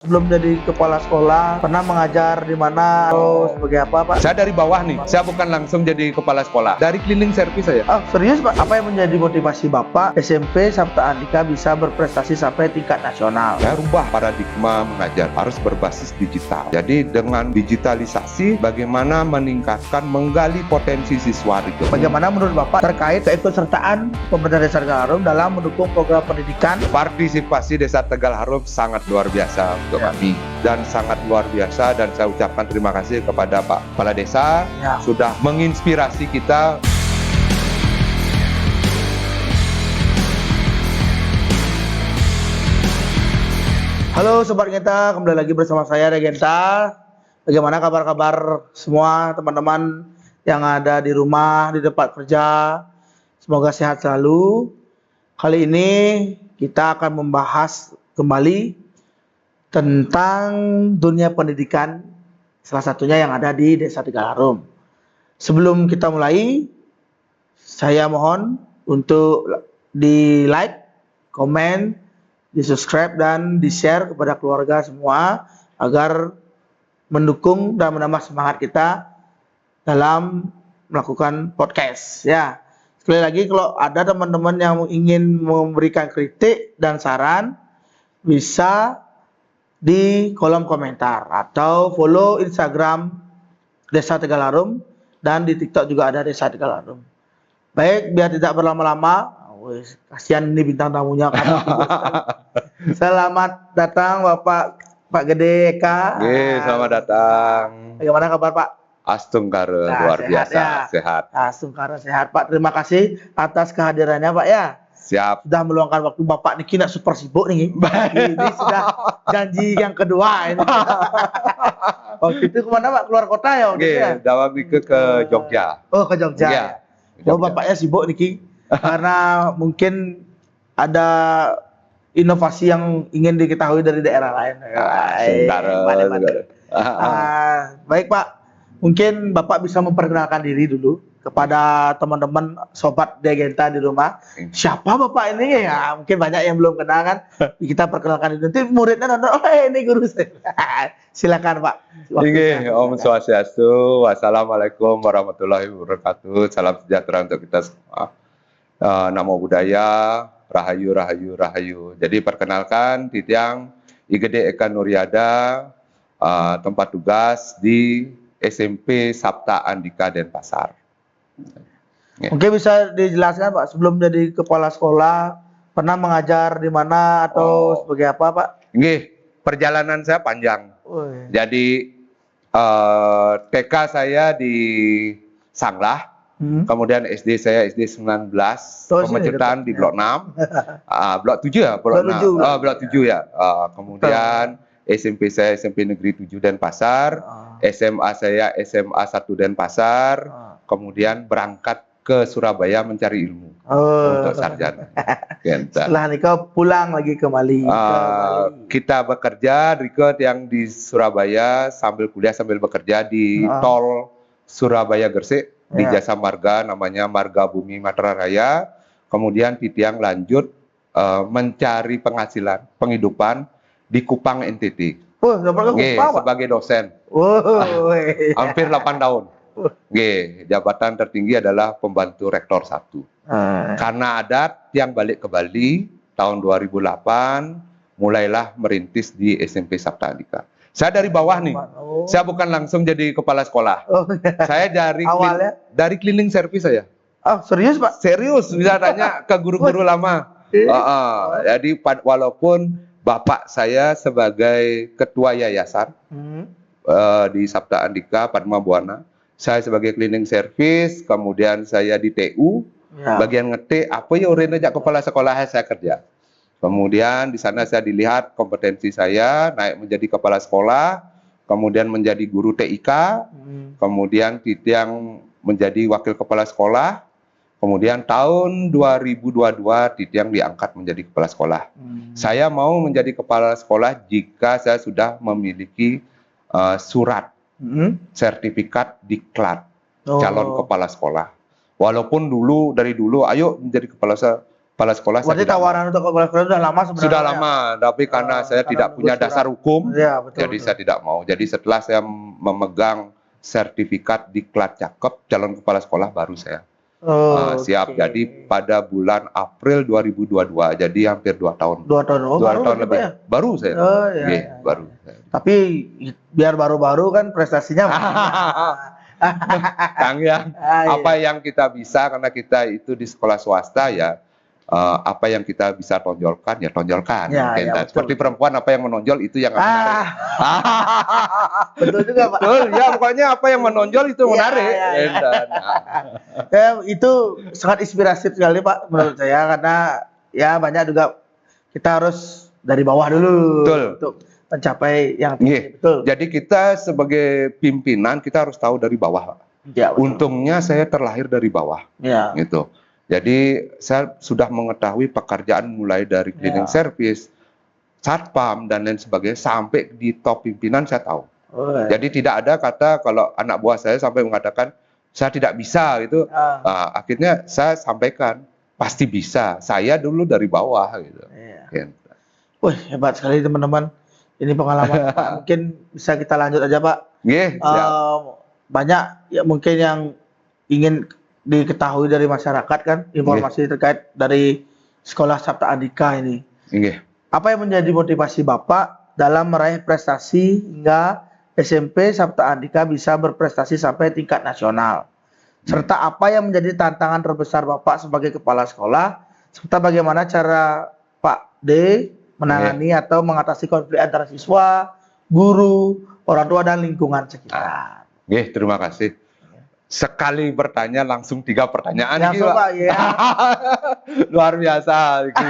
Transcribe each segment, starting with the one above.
Sebelum jadi kepala sekolah, pernah mengajar di mana atau sebagai apa, Pak? Saya dari bawah nih, saya bukan langsung jadi kepala sekolah. Dari cleaning service saya. Oh, serius, Pak? Apa yang menjadi motivasi Bapak SMP Sabta Andika bisa berprestasi sampai tingkat nasional? Saya rubah paradigma mengajar, harus berbasis digital. Jadi dengan digitalisasi, bagaimana meningkatkan, menggali potensi siswa itu. Bagaimana menurut Bapak terkait keikutsertaan pemerintah Desa Tegal Harum dalam mendukung program pendidikan? Partisipasi Desa Tegal Harum sangat luar biasa untuk kami. Dan sangat luar biasa, dan saya ucapkan terima kasih kepada Pak Kepala Desa sudah menginspirasi kita. Halo Sobat Genta, kembali lagi bersama saya Regenta. Bagaimana kabar-kabar semua teman-teman yang ada di rumah, di tempat kerja? Semoga sehat selalu. Kali ini kita akan membahas kembali tentang dunia pendidikan, salah satunya yang ada di Desa Tegal Harum. Sebelum kita mulai, saya mohon untuk di like, komen, di subscribe dan di share kepada keluarga semua agar mendukung dan menambah semangat kita dalam melakukan podcast ya. Sekali lagi, kalau ada teman-teman yang ingin memberikan kritik dan saran, bisa di kolom komentar atau follow Instagram Desa Tegal Harum, dan di TikTok juga ada Desa Tegal Harum. Baik, biar tidak berlama-lama, kasihan ini bintang tamunya kan. Selamat datang Pak Gede Eka. Selamat datang. Bagaimana kabar Pak? Astungkara, luar biasa, sehat. Astungkara sehat Pak. Terima kasih atas kehadirannya Pak ya. Siap. Sudah meluangkan waktu. Bapak nih kena super sibuk nih. Ini sudah janji yang kedua ini. Waktu itu kemana Pak? Keluar kota ya? Dalam ke Jogja. Oh, ke Jogja. Iya. Oh, Bapaknya sibuk nih karena mungkin ada inovasi yang ingin diketahui dari daerah lain. Baik Pak, mungkin Bapak bisa memperkenalkan diri dulu kepada teman-teman sobat Degenta di rumah. Siapa Bapak ini ya? Mungkin banyak yang belum kenal kan. Kita perkenalkan dulu. Nanti muridnya nonton, oh ini guru saya. Silakan Pak. Om Swastiastu, wassalamualaikum warahmatullahi wabarakatuh. Salam sejahtera untuk kita semua. Namo Buddhaya, Rahayu, Rahayu, Rahayu. Jadi perkenalkan, Titiang Igede Eka Nuryada, tempat tugas di SMP Sabta Andika Denpasar. Mungkin bisa dijelaskan Pak, sebelum jadi kepala sekolah pernah mengajar di mana atau sebagai apa Pak? Perjalanan saya panjang. Jadi TK saya di Sanglah, kemudian SD saya SD 19, Pemecutan di Blok 6, Blok 7 ya, Blok 7 ya. Kemudian SMP saya SMP Negeri 7 Denpasar, SMA saya SMA 1 Denpasar, kemudian berangkat ke Surabaya mencari ilmu untuk sarjana. Setelah nikah pulang lagi ke Bali. Kita bekerja yang di Surabaya sambil kuliah sambil bekerja di tol Surabaya Gresik di Jasa Marga, namanya Marga Bumi Matra Raya. Kemudian Titiang lanjut mencari penghasilan penghidupan di Kupang NTT. Sebagai dosen. Hampir 8 tahun. Jabatan tertinggi adalah pembantu rektor 1. Karena adat yang balik ke Bali tahun 2008 mulailah merintis di SMP Sabta Andika. Saya dari bawah nih. Saya bukan langsung jadi kepala sekolah. Saya dari cleaning service saya. Oh, serius Pak? Serius, bisa tanya ke guru-guru lama. Jadi walaupun bapak saya sebagai ketua yayasan di Sabta Andika Padma Buana, saya sebagai cleaning service, kemudian saya di TU, bagian ngetik, apa ya orang ajak kepala sekolah saya kerja. Kemudian di sana saya dilihat kompetensi saya, naik menjadi kepala sekolah, kemudian menjadi guru TIK, kemudian Titiang menjadi wakil kepala sekolah, kemudian tahun 2022 Titiang diangkat menjadi kepala sekolah. Saya mau menjadi kepala sekolah jika saya sudah memiliki surat sertifikat diklat calon kepala sekolah. Walaupun dari dulu, ayo menjadi kepala sekolah, kepala sekolah saya Berarti tidak mau. tawaran untuk kepala sekolah sudah lama sebenarnya. Sudah lama, tapi karena saya karena tidak punya menunggu dasar surat. hukum, Iya, betul, jadi betul. saya tidak mau. Jadi setelah saya memegang sertifikat diklat cakep calon kepala sekolah baru saya siap. Oke. Jadi pada bulan April 2022, jadi hampir 2 tahun. 2 tahun. Oh, 2 baru tahun berarti, lebih. Pak, ya? Baru saya. Oh, iya, Nggih, iya, baru. Tapi biar baru-baru kan prestasinya Kang ya, iya. apa yang kita bisa karena kita itu di sekolah swasta ya, apa yang kita bisa tonjolkan ya tonjolkan. Ya, Mungkin. ya, Dan betul. seperti perempuan apa yang menonjol itu yang menarik. Betul juga, Pak. Betul ya, pokoknya apa yang menonjol itu Ya, menarik. ya, ya. Dan, Itu sangat inspiratif sekali, Pak, menurut saya, karena ya banyak juga kita harus dari bawah dulu Betul. untuk mencapai yang Nggih. tinggi. Betul. Jadi kita sebagai pimpinan kita harus tahu dari bawah. Ya, betul. Untungnya saya terlahir dari bawah, Ya. gitu. Jadi saya sudah mengetahui pekerjaan mulai dari cleaning Ya. service, satpam dan lain sebagainya sampai di top pimpinan saya tahu. Oh, ya. Jadi tidak ada kata kalau anak buah saya sampai mengatakan saya tidak bisa gitu. Akhirnya saya sampaikan pasti bisa. Saya dulu dari bawah gitu. Iya. Gitu. Wih, hebat sekali teman-teman. Ini pengalaman Pak. Mungkin bisa kita lanjut aja, Pak. Nggih, siap. Banyak ya mungkin yang ingin diketahui dari masyarakat kan, informasi terkait dari Sekolah Sabta Andika ini. Nggih. Apa yang menjadi motivasi Bapak dalam meraih prestasi hingga SMP Sabta Andika bisa berprestasi sampai tingkat nasional? Serta apa yang menjadi tantangan terbesar Bapak sebagai kepala sekolah? Serta bagaimana cara Pak D menangani atau mengatasi konflik antara siswa, guru, orang tua dan lingkungan sekitar? Nggih, terima kasih. Sekali bertanya langsung 3 pertanyaan Langsung, iki, Pak, ya. Luar biasa iki.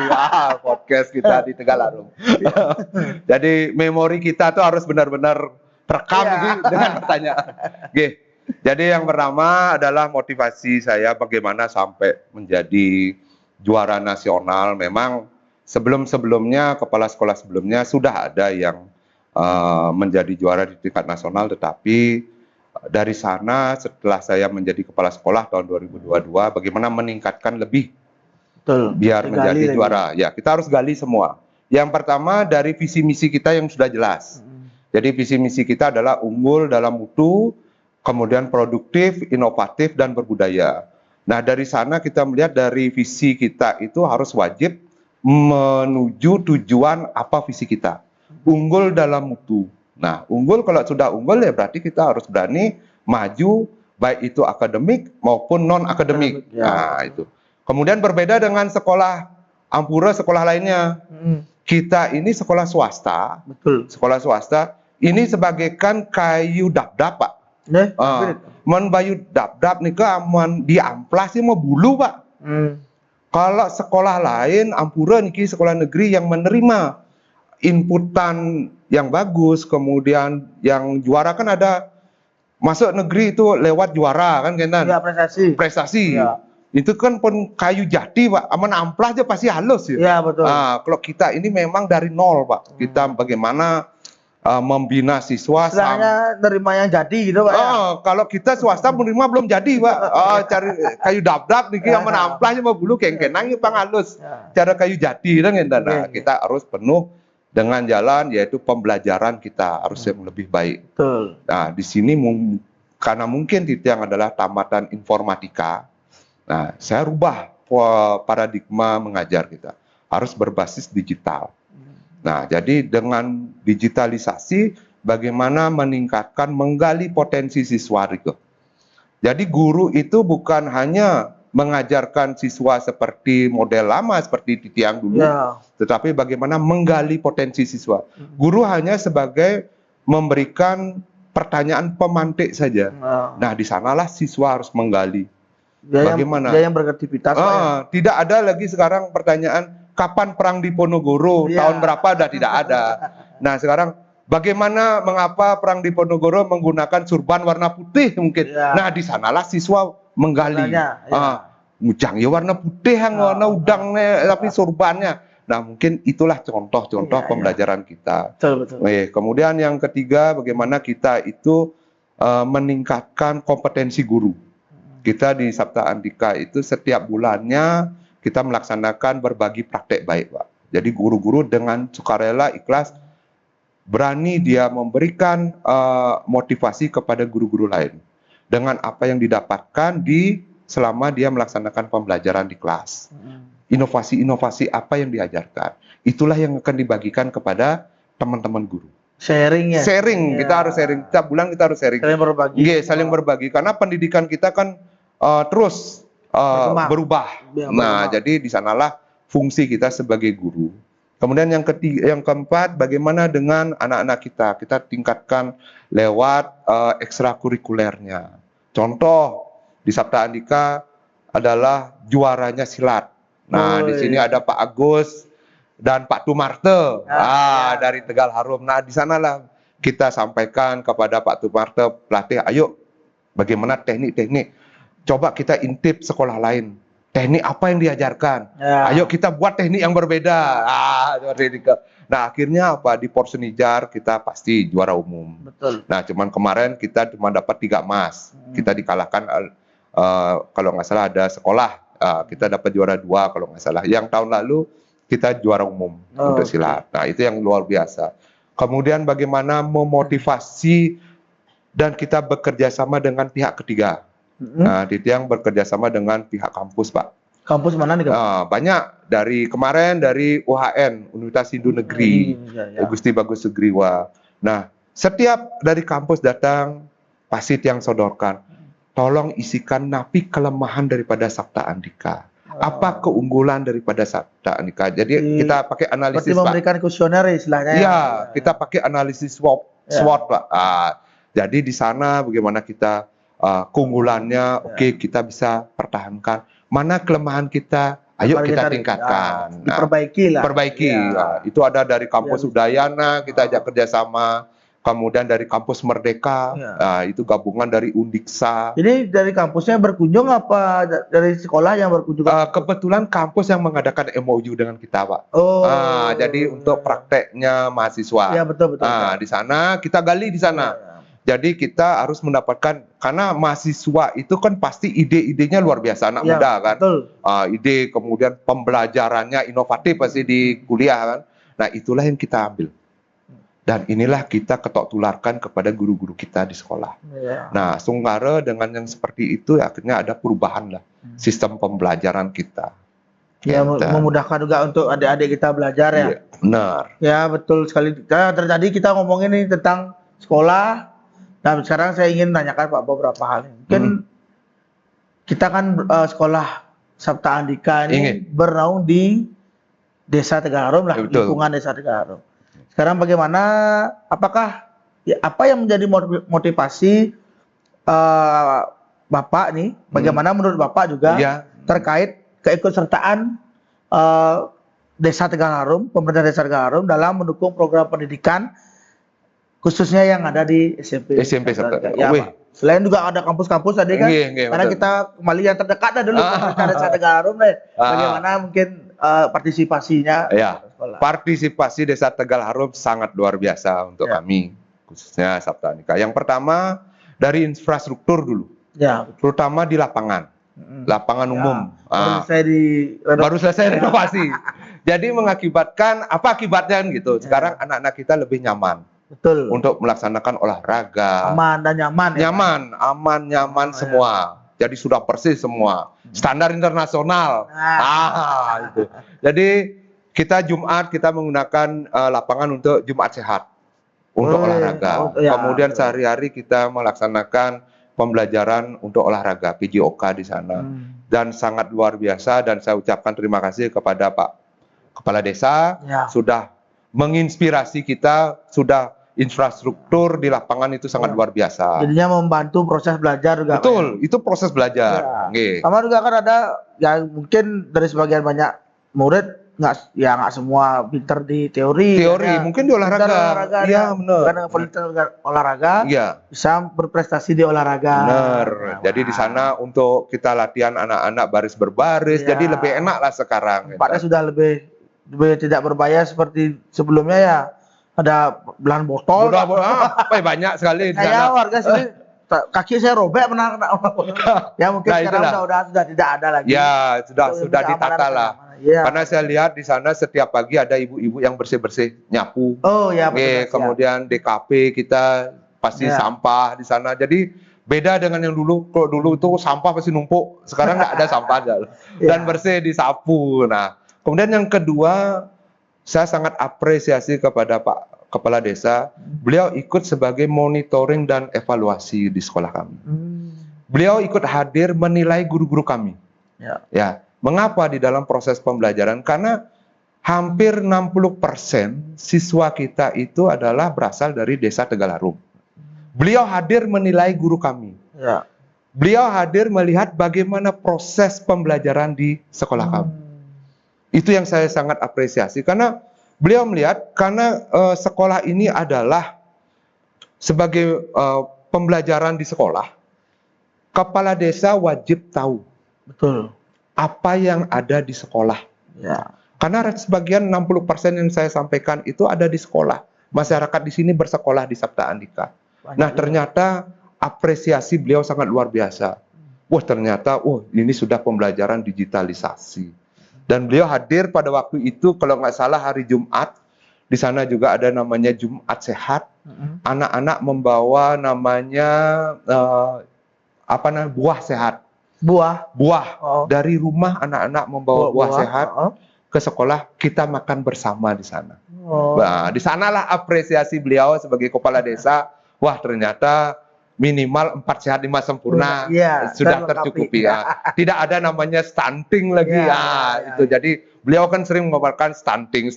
Podcast kita di Tegalarung. Jadi memori kita tuh harus benar-benar terekam Iya. iki dengan pertanyaan. Nggih. Jadi yang pertama adalah motivasi saya bagaimana sampai menjadi juara nasional. Memang sebelum-sebelumnya kepala sekolah sebelumnya sudah ada yang menjadi juara di tingkat nasional, tetapi dari sana setelah saya menjadi kepala sekolah tahun 2022 bagaimana meningkatkan lebih Betul. biar Digali menjadi lagi. juara. Ya, kita harus gali semua. Yang pertama dari visi misi kita yang sudah jelas. Jadi visi misi kita adalah unggul dalam mutu, kemudian produktif, inovatif dan berbudaya. Nah, dari sana kita melihat dari visi kita itu harus wajib menuju tujuan apa visi kita. Unggul dalam mutu. Nah, unggul kalau sudah unggul ya berarti kita harus berani maju baik itu akademik maupun non akademik. Ya. Nah, itu. Kemudian berbeda dengan sekolah Ampura, sekolah lainnya. Kita ini sekolah swasta. Betul. Sekolah swasta ini sebagaikan kayu dap-dap, Pak. Men bayu dap-dap nih aman diamplas sih mau bulu, Pak. Kalau sekolah lain Ampura niki sekolah negeri yang menerima inputan yang bagus, kemudian yang juara kan ada masuk negeri itu lewat juara kan Kenan. Ya, prestasi. Ya. Itu kan pun kayu jati, Pak. Aman amplas aja pasti halus ya. Ya, betul. Kalau kita ini memang dari nol, Pak. Kita bagaimana membina siswa Istilahnya nerima yang jadi gitu, Pak. Ya? Kalau kita swasta menerima belum jadi, Pak. Cari kayu dap-dap niki aman amplas aja mau bulu kengkenang pang halus. Cara kayu jati kan Kenan. Nah, kita harus penuh dengan jalan yaitu pembelajaran kita harus yang lebih baik. Betul. Nah, di sini karena mungkin Titiang adalah tamatan informatika. Nah, saya rubah paradigma mengajar kita. Harus berbasis digital. Nah, jadi dengan digitalisasi bagaimana meningkatkan, menggali potensi siswa itu. Jadi guru itu bukan hanya mengajarkan siswa seperti model lama seperti Titiang dulu, tetapi bagaimana menggali potensi siswa. Guru hanya sebagai memberikan pertanyaan pemantik saja. Nah, di sanalah siswa harus menggali. Bagaimana? Dia yang berkreativitas. Tidak ada lagi sekarang pertanyaan kapan perang di Ponorogo, tahun berapa, dah tidak ada. Nah, sekarang bagaimana mengapa perang di Ponorogo menggunakan surban warna putih mungkin. Nah, di sanalah siswa menggali. Mujang ya warna putih, warna udang tapi surbannya. Nah, mungkin itulah contoh-contoh pembelajaran kita. Betul. Kemudian yang ketiga, bagaimana kita itu meningkatkan kompetensi guru. Kita di Sabta Andika itu setiap bulannya kita melaksanakan berbagi praktek baik, Pak. Jadi guru-guru dengan sukarela, ikhlas, berani dia memberikan motivasi kepada guru-guru lain dengan apa yang didapatkan selama dia melaksanakan pembelajaran di kelas. Inovasi-inovasi apa yang diajarkan, itulah yang akan dibagikan kepada teman-teman guru. Sharing ya. Sharing, kita harus sharing. Tiap bulan kita harus sharing. Saling berbagi. Iya, saling berbagi. Karena pendidikan kita kan terus berubah. Nah, jadi di sanalah fungsi kita sebagai guru. Kemudian yang keempat, bagaimana dengan anak-anak kita? Kita tingkatkan lewat ekstrakurikulernya. Contoh di Sabta Andika adalah juaranya silat. Nah, di sini ada Pak Agus dan Pak Tumarte dari Tegal Harum. Nah, di sanalah kita sampaikan kepada Pak Tumarte, pelatih, ayo bagaimana teknik-teknik. Coba kita intip sekolah lain. Teknik apa yang diajarkan? Ayo kita buat teknik yang berbeda. Nah, akhirnya apa? Di Porsenijar kita pasti juara umum. Betul. Nah, cuman kemarin kita cuma dapat 3 emas. Kita dikalahkan kalau nggak salah ada sekolah. Kita dapat juara 2 kalau nggak salah. Yang tahun lalu kita juara umum untuk silat. Nah, itu yang luar biasa. Kemudian bagaimana memotivasi dan kita bekerja sama dengan pihak ketiga. Nah, yang bekerja sama dengan pihak kampus, Pak. Kampus mana nih, Kak? Banyak dari kemarin dari UHN, Universitas Hindu Negeri, Gusti Bagus Sugriwa. Nah, setiap dari kampus datang, pasti yang sodorkan, tolong isikan napi kelemahan daripada Sabta Andika. Apa keunggulan daripada Sabta Andika? Jadi kita pakai analisis, Pak. Memberikan kuesioner istilahnya. Iya, kita pakai analisis SWOT, Pak. Jadi di sana bagaimana kita keunggulannya, oke, kita bisa pertahankan. Mana kelemahan kita, ayo kita tingkatkan. Diperbaiki lah. Perbaiki. Nah, itu ada dari kampus Udayana, kita ajak kerjasama. Kemudian dari kampus Merdeka, itu gabungan dari Undiksa. Jadi dari kampusnya berkunjung apa dari sekolah yang berkunjung? Kebetulan kampus yang mengadakan MOU dengan kita, Pak. Jadi untuk prakteknya mahasiswa. Iya, betul. Di sana kita gali di sana. Jadi kita harus mendapatkan, karena mahasiswa itu kan pasti ide-idenya luar biasa, anak muda kan. Ide, kemudian pembelajarannya inovatif pasti di kuliah kan. Nah, itulah yang kita ambil. Dan inilah kita ketok tularkan kepada guru-guru kita di sekolah. Nah, Sunggara dengan yang seperti itu akhirnya ada perubahan lah sistem pembelajaran kita. Ya, memudahkan juga untuk adik-adik kita belajar ya. Benar. Ya, betul sekali. Tadi kita ngomongin ini tentang sekolah. Nah, sekarang saya ingin menanyakan Pak beberapa hal. Mungkin kita kan sekolah Sabta Andika ini bernaung di Desa Tegal Harum lah, lingkungan Desa Tegal Harum. Sekarang bagaimana, apakah apa yang menjadi motivasi Bapak nih? Bagaimana menurut Bapak juga terkait keikutsertaan Desa Tegal Harum, pemerintah Desa Tegal Harum dalam mendukung program pendidikan khususnya yang ada di SMP Sabta. Ya, Pak. Selain juga ada kampus-kampus tadi kan, karena kita kembali yang terdekat dulu pemerintah Desa Tegal Harum deh. Bagaimana mungkin partisipasinya? Ya, partisipasi Desa Tegal Harum sangat luar biasa untuk kami, khususnya Sabta Andika. Yang pertama dari infrastruktur dulu, terutama di lapangan, lapangan umum. Baru selesai renovasi. Jadi mengakibatkan apa akibatnya gitu? Sekarang anak-anak kita lebih nyaman. Betul. Untuk melaksanakan olahraga. Aman dan nyaman. Nyaman, aman, nyaman semua. Jadi sudah persis semua. Standar internasional. Itu. Jadi kita Jumat kita menggunakan lapangan untuk Jumat sehat. Untuk olahraga. Kemudian sehari-hari kita melaksanakan pembelajaran untuk olahraga PJOK di sana. Dan sangat luar biasa dan saya ucapkan terima kasih kepada Pak Kepala Desa sudah menginspirasi kita, sudah infrastruktur di lapangan itu sangat luar biasa. Jadinya membantu proses belajar juga. Betul, itu proses belajar. Sama juga kan ada ya mungkin dari sebagian banyak murid nggak semua pinter di teori. Mungkin di olahraga. Iya, benar. Karena pinter olahraga, bisa berprestasi di olahraga. Benar. Jadi di sana untuk kita latihan anak-anak baris berbaris, jadi lebih enak lah sekarang. Tempatnya sudah lebih tidak berbahaya seperti sebelumnya ya. Ada belahan botol. Banyak sekali. Saya warga sini kaki saya robek pernah kena. Ya mungkin Nah, sekarang itulah. sudah tidak ada lagi. Ya, sudah Untuk sudah keamanan ditata lah. keamanan. Iya. Karena saya lihat di sana setiap pagi ada ibu-ibu yang bersih-bersih, nyapu. Oh ya, Nggih, petugas, ya. kemudian DKP kita pasti Ya. sampah di sana. Jadi beda dengan yang dulu. Kalau dulu itu sampah pasti numpuk, sekarang nggak ada sampah dan Ya. bersih disapu. Nah, kemudian yang kedua, saya sangat apresiasi kepada Pak Kepala Desa. Beliau ikut sebagai monitoring dan evaluasi di sekolah kami. Beliau ikut hadir menilai guru-guru kami. Ya. Ya, mengapa di dalam proses pembelajaran? Karena hampir 60% siswa kita itu adalah berasal dari Desa Tegalharum. Beliau hadir menilai guru kami. Ya. Beliau hadir melihat bagaimana proses pembelajaran di sekolah kami. Itu yang saya sangat apresiasi karena beliau melihat karena sekolah ini adalah sebagai pembelajaran di sekolah, kepala desa wajib tahu Betul. apa yang ada di sekolah. Ya. Karena sebagian 60% yang saya sampaikan itu ada di sekolah. Masyarakat di sini bersekolah di Sabta Andika. Nah, ternyata apresiasi beliau sangat luar biasa. Wah, ternyata ini sudah pembelajaran digitalisasi. Dan beliau hadir pada waktu itu kalau nggak salah hari Jumat. Di sana juga ada namanya Jumat Sehat. Anak-anak membawa namanya buah sehat. Buah. Buah. Dari rumah anak-anak membawa buah sehat ke sekolah, kita makan bersama di sana. Nah, di sanalah apresiasi beliau sebagai kepala desa. Wah, ternyata minimal 4 sehat 5 sempurna sudah tercukupi. Ya. Tidak ada namanya stunting lagi. Itu. Jadi beliau kan sering mengabarkan stunting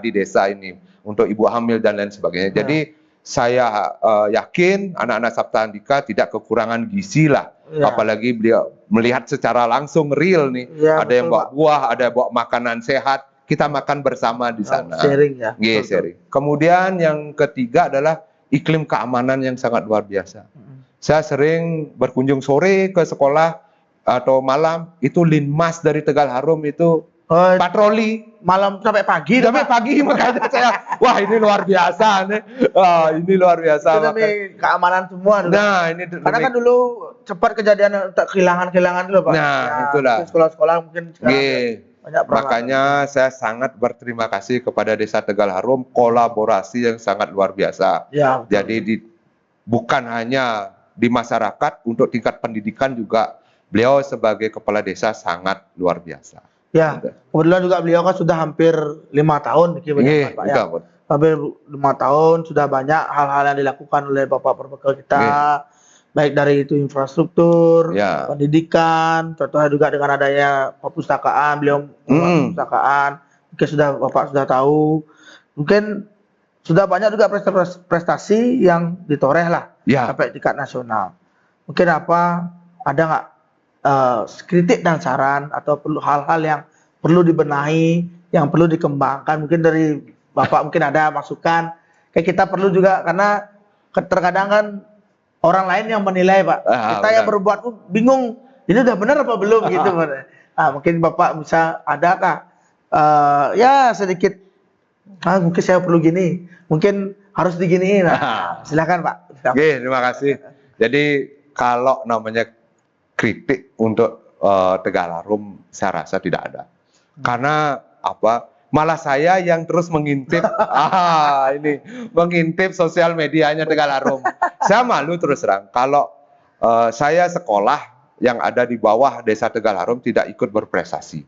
di desa ini untuk ibu hamil dan lain sebagainya. Jadi saya yakin anak-anak Sabta Andika tidak kekurangan gizi lah. Apalagi beliau melihat secara langsung real nih. Ada yang bawa buah, ada yang bawa makanan sehat. Kita makan bersama di sana. Sharing ya. Sharing. Kemudian yang ketiga adalah iklim keamanan yang sangat luar biasa. Saya sering berkunjung sore ke sekolah atau malam, itu Linmas dari Tegalharum itu patroli malam sampai pagi. Makanya saya, wah ini luar biasa nih. Ini luar biasa. Itu demi keamanan semua dulu. Nah, ini karena kan dulu cepat kejadian kehilangan dulu, Pak. Nah, itulah. Sekolah-sekolah mungkin sekarang banyak peralatan. Makanya saya sangat berterima kasih kepada Desa Tegalharum, kolaborasi yang sangat luar biasa. Ya, jadi bukan hanya di masyarakat, untuk tingkat pendidikan juga beliau sebagai kepala desa sangat luar biasa. Ya, kebetulan juga beliau kan sudah hampir 5 tahun Pak ya. Hampir 5 tahun sudah banyak hal-hal yang dilakukan oleh Bapak Perbekal kita. Baik dari itu infrastruktur, pendidikan, contohnya juga dengan adanya perpustakaan, beliau perpustakaan, mungkin Bapak sudah tahu, mungkin sudah banyak juga prestasi yang ditoreh lah sampai tingkat nasional. Mungkin ada nggak kritik dan saran atau perlu hal-hal yang perlu dibenahi, yang perlu dikembangkan, mungkin dari Bapak mungkin ada masukan, kayak kita perlu juga karena terkadang kan orang lain yang menilai, Pak. Kita yang berbuat bingung, ini udah benar apa belum gitu. Mungkin Bapak bisa adakah ya sedikit, mungkin saya perlu gini, mungkin harus diginiin. Silakan, Pak. Oke, terima kasih. Jadi kalau namanya kritik untuk Tegalharum, saya rasa tidak ada. Karena malah saya yang terus mengintip mengintip sosial medianya Tegalharum. Saya malu terus terang kalau saya sekolah yang ada di bawah Desa Tegalharum tidak ikut berprestasi.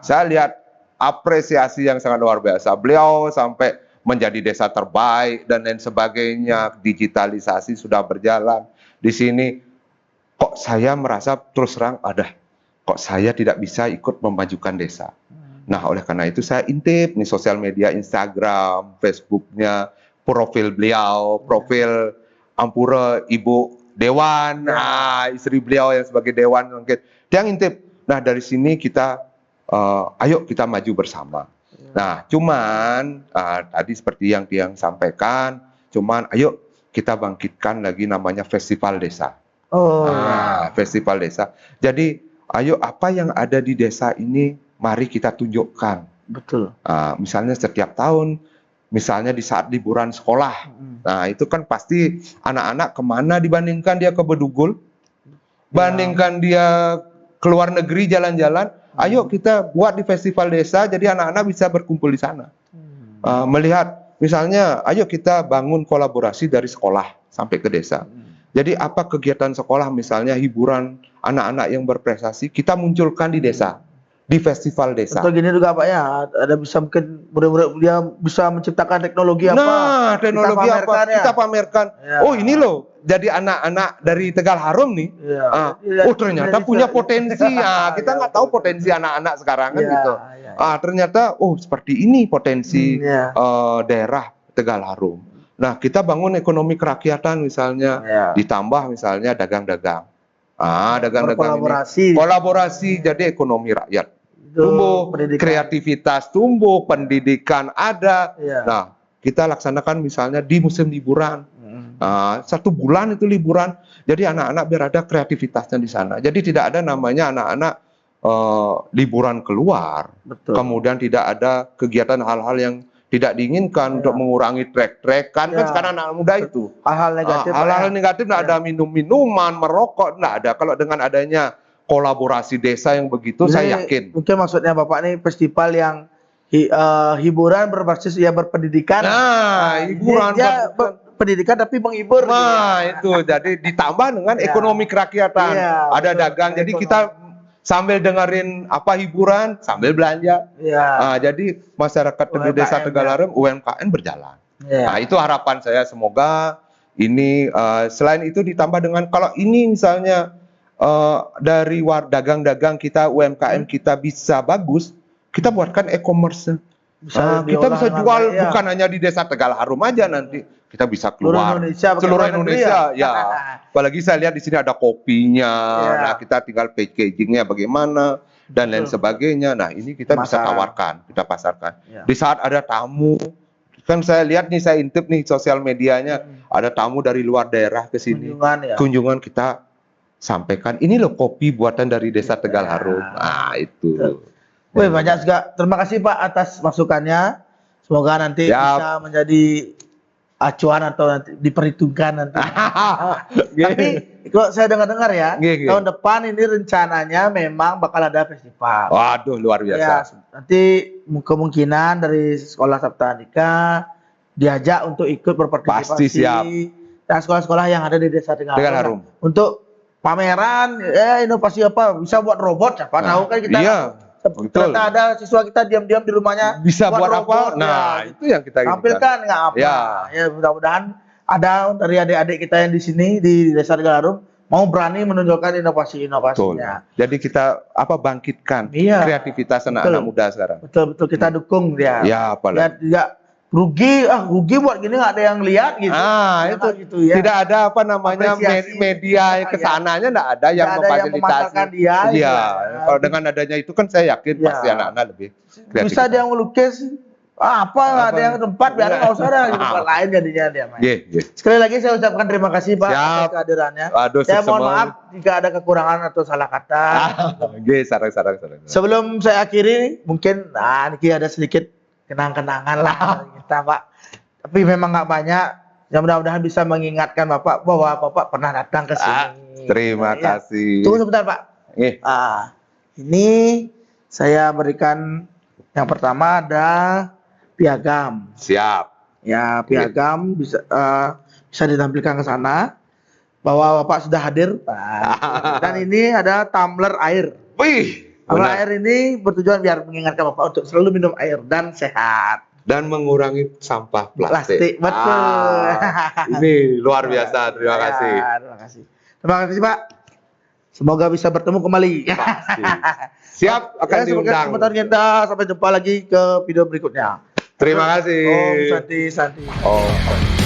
Saya lihat apresiasi yang sangat luar biasa. Beliau sampai menjadi desa terbaik dan lain sebagainya. Digitalisasi sudah berjalan di sini. Kok saya merasa terus terang kok saya tidak bisa ikut memajukan desa. Nah, oleh karena itu saya intip nih sosial media, Instagram, Facebooknya, profil beliau, profil Ampura Ibu Dewan, istri beliau yang sebagai Dewan, mungkin dia ngintip. Nah, dari sini kita, ayo kita maju bersama. Nah, cuman tadi seperti yang Tiang sampaikan, ayo kita bangkitkan lagi namanya Festival Desa. Festival Desa. Jadi, ayo apa yang ada di desa ini, mari kita tunjukkan. Betul. Misalnya setiap tahun misalnya di saat liburan sekolah. Mm. Nah, itu kan pasti anak-anak kemana dibandingkan dia ke Bedugul, bandingkan dia keluar negeri jalan-jalan. Ayo kita buat di festival desa, jadi anak-anak bisa berkumpul di sana. Melihat, misalnya, ayo kita bangun kolaborasi dari sekolah sampai ke desa. Jadi apa kegiatan sekolah, misalnya hiburan anak-anak yang berprestasi, kita munculkan di desa, di festival desa. Atau gini juga Pak ya, ada bisa mungkin murid-murid dia bisa menciptakan teknologi apa? Nah, teknologi apa? Kita pamerkan. Ya. Oh, ini loh, jadi anak-anak dari Tegal Harum nih. Ya. Oh, ternyata punya potensi. Ya, kita nggak tahu potensi anak-anak sekarang kan gitu. Ternyata, oh seperti ini potensi daerah Tegal Harum. Nah, kita bangun ekonomi kerakyatan misalnya, ditambah misalnya dagang-dagang. Dagang-dagang ini kolaborasi jadi ekonomi rakyat. Tumbuh, kreativitas tumbuh, pendidikan ada. Nah, kita laksanakan misalnya di musim liburan. 1 bulan itu liburan. Jadi anak-anak biar ada kreativitasnya di sana. Jadi tidak ada namanya anak-anak liburan keluar. Betul. Kemudian tidak ada kegiatan hal-hal yang tidak diinginkan untuk mengurangi trek-trekan. Kan sekarang anak muda itu. Hal-hal negatif. Hal-hal negatif tidak ada, minum-minuman, merokok, tidak ada. Kalau dengan adanya kolaborasi desa yang begitu, saya yakin. Mungkin maksudnya Bapak ini festival yang hiburan berbasis berpendidikan. Hiburan pendidikan tapi menghibur. Itu jadi ditambah dengan ekonomi kerakyatan. Ada dagang, jadi kita sambil dengerin hiburan, sambil belanja. Jadi masyarakat di desa Tegal Harum UMKM berjalan. Nah, itu harapan saya, semoga ini selain itu ditambah dengan kalau ini misalnya dari dagang-dagang kita, UMKM kita bisa bagus, kita buatkan e-commerce. Kita bisa jual bukan hanya di desa Tegal Harum aja, nanti kita bisa keluar seluruh Indonesia. Apalagi saya lihat di sini ada kopinya. Nah, kita tinggal packagingnya bagaimana dan lain sebagainya. Nah, ini kita bisa tawarkan, kita pasarkan. Di saat ada tamu, kan saya lihat nih, saya intip nih sosial medianya, ada tamu dari luar daerah ke sini, kunjungan kita sampaikan, ini loh kopi buatan dari desa Tegal Harum. Nah, itu. Wih, banyak juga. Terima kasih Pak atas masukannya. Semoga nanti bisa menjadi acuan atau nanti diperhitungkan nanti. Tapi kalau saya dengar-dengar ya, tahun depan ini rencananya memang bakal ada festival. Waduh, luar biasa. Nanti kemungkinan dari Sekolah Sabta Andika diajak untuk ikut berpartisipasi. Pasti siap. Dan sekolah-sekolah yang ada di desa Tegal Harum. Untuk pameran, inovasi apa, bisa buat robot, siapa tahu kan kita. Ternyata ada siswa kita diam-diam di rumahnya bisa buat robot, apa? Nah, itu yang kita tampilkan nggak apa. Ya, mudah-mudahan ada dari adik-adik kita yang di sini di desa Tegal Harum mau berani menunjukkan inovasi-inovasinya. Jadi kita bangkitkan kreativitas anak-anak muda sekarang. Betul kita dukung dia. Ya, apalagi. Tidak rugi buat gini nggak ada yang lihat gitu. Itu gitu, ya. Tidak ada media kesananya, nggak ada yang memfasilitasi. Kalau dengan adanya itu kan saya yakin pasti anak-anak lebih kreatif. Bisa dia melukis ada yang tempat biar nggak usah ada tempat lain jadinya dia. Sekali lagi saya ucapkan terima kasih Pak atas kehadirannya. Saya mohon maaf jika ada kekurangan atau salah kata. Sarang. Sebelum saya akhiri, mungkin ini ada sedikit kenang-kenangan lah kita Pak. Tapi memang nggak banyak. Ya mudah-mudahan bisa mengingatkan Bapak bahwa Bapak pernah datang ke sini. Terima kasih. Tunggu sebentar Pak. Ini saya berikan yang pertama ada piagam. Siap. Ya, piagam bisa ditampilkan ke sana bahwa Bapak sudah hadir. Dan ini ada tumbler air. Wih. Tumbler air ini bertujuan biar mengingatkan Bapak untuk selalu minum air dan sehat. Dan mengurangi sampah plastik. Betul. Ini luar biasa. Terima kasih. Terima kasih Pak. Semoga bisa bertemu kembali. Siap, akan diundang. Sebentar kita sampai jumpa lagi ke video berikutnya. Terima kasih. Om Santi.